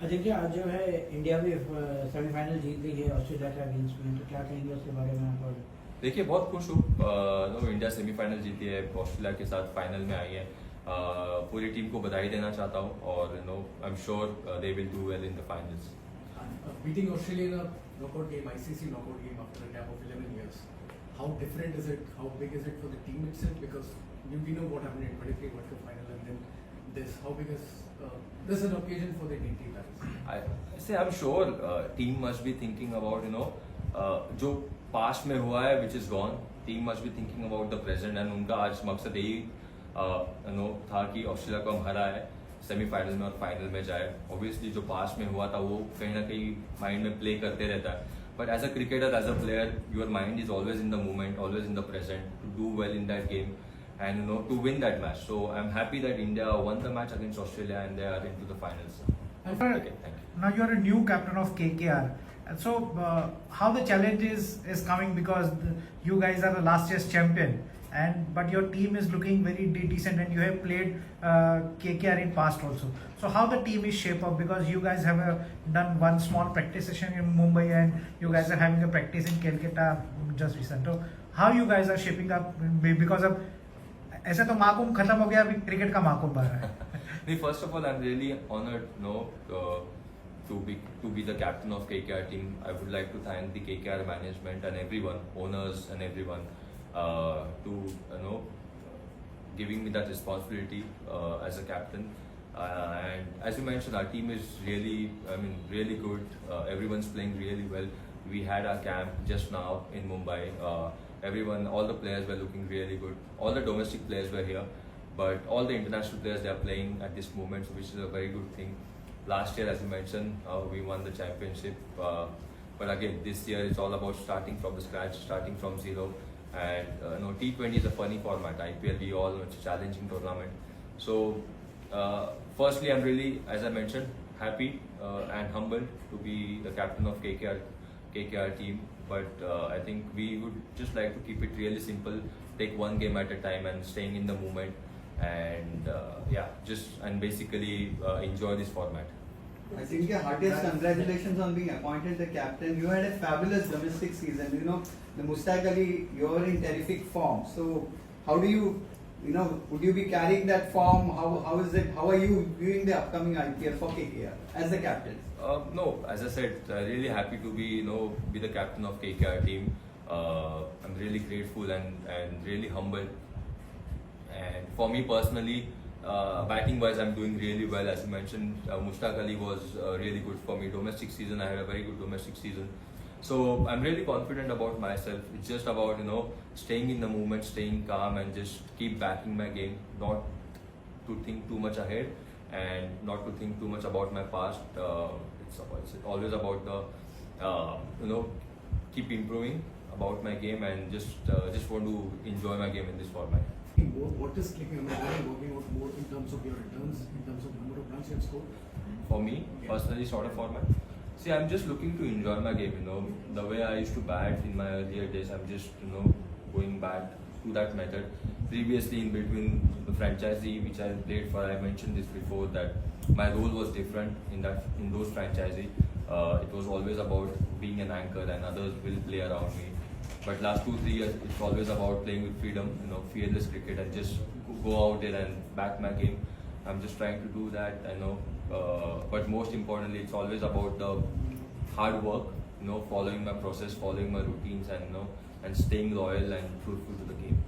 अजिंक्य, आज जो है इंडिया भी सेमीफाइनल जीत ली है ऑस्ट्रेलिया के अगेंस्ट में, तो क्या कहेंगे उसके बारे में आप? देखिए, बहुत खुश हूँ। इंडिया सेमीफाइनल जीती है, ऑस्ट्रेलिया के साथ फाइनल में आई है। पूरी टीम को बधाई देना चाहता हूँ और I am sure they will do well in the finals. Beating Australia in a knockout game, ICC knockout game after a gap of 11 years, how different is it? How big is it for the team itself? Because we know what happened in 23 World Cup final, and then this. How big is this an occasion for the Indian team? I'm sure team must be thinking about जो past में हुआ है which is gone. Team must be thinking about the present, and उनका आज मकसद यही था कि ऑस्ट्रेलिया को हम हरा है, सेमीफाइनल में और फाइनल में जाए। ऑब्वियसली जो पास्ट में हुआ था वो कहीं ना कहीं माइंड में प्ले करते रहता है, but as a cricketer, as a player, your mind is always in the moment, always in the present to do well in that game and to win that match. So I'm happy that India won the match against Australia and they are into the finals. Okay, thank you. Now you are a new captain of KKR. And so how the challenge is coming, because you guys are the last year's champion, but your team is looking very decent, and you have played KKR in past also. So how the team is shaped up, because you guys have done one small practice session in Mumbai and you guys are having a practice in Calcutta just recent. So how you guys are shaping up, because of ऐसा तो महाकुंभ खत्म हो गया, अभी cricket का महाकुंभ आ रहा है. नहीं, first of all, I'm really honored to be the captain of KKR team. I would like to thank the KKR management and everyone, owners and everyone, to giving me that responsibility as a captain. And as you mentioned, our team is really good. Everyone's playing really well. We had our camp just now in Mumbai. All the players were looking really good. All the domestic players were here, but all the international players, they are playing at this moment, which is a very good thing. Last year, as you mentioned, we won the championship, but again, this year it's all about starting from the scratch, starting from zero. And T20 is a funny format. IPL, we all know, it's a challenging tournament. So firstly, I'm really, as I mentioned, happy and humbled to be the captain of KKR team. But I think we would just like to keep it really simple, take one game at a time and staying in the moment, and basically enjoy this format. I think your heartiest congratulations on being appointed the captain. You had a fabulous domestic season. The Mustaq Ali, you're in terrific form. So how do you, would you be carrying that form? How is it? How are you viewing the upcoming IPL for KKR as the captain? No, as I said, really happy to be the captain of KKR team. I'm really grateful and really humbled. And for me personally, batting wise, I'm doing really well. As you mentioned, Mustaq Ali was really good for me. Domestic season, I had a very good domestic season. So I'm really confident about myself. It's just about staying in the moment, staying calm, and just keep backing my game. Not to think too much ahead and not to think too much about my past. It's always about the keep improving about my game and just want to enjoy my game in this format. What is clicking? What are you working out more in terms of your returns, in terms of number of runs you have scored? For me, personally, sort of format. See, I'm just looking to enjoy my game. The way I used to bat in my earlier days, I'm just going back to that method. Previously, in between the franchisee which I played for, I mentioned this before, that my role was different in those franchisee. It was always about being an anchor and others will play around me. But last 2-3 years, it's always about playing with freedom, fearless cricket, and just go out there and back my game. I'm just trying to do that, but most importantly, it's always about the hard work, following my process, following my routines, and staying loyal and truthful to the game.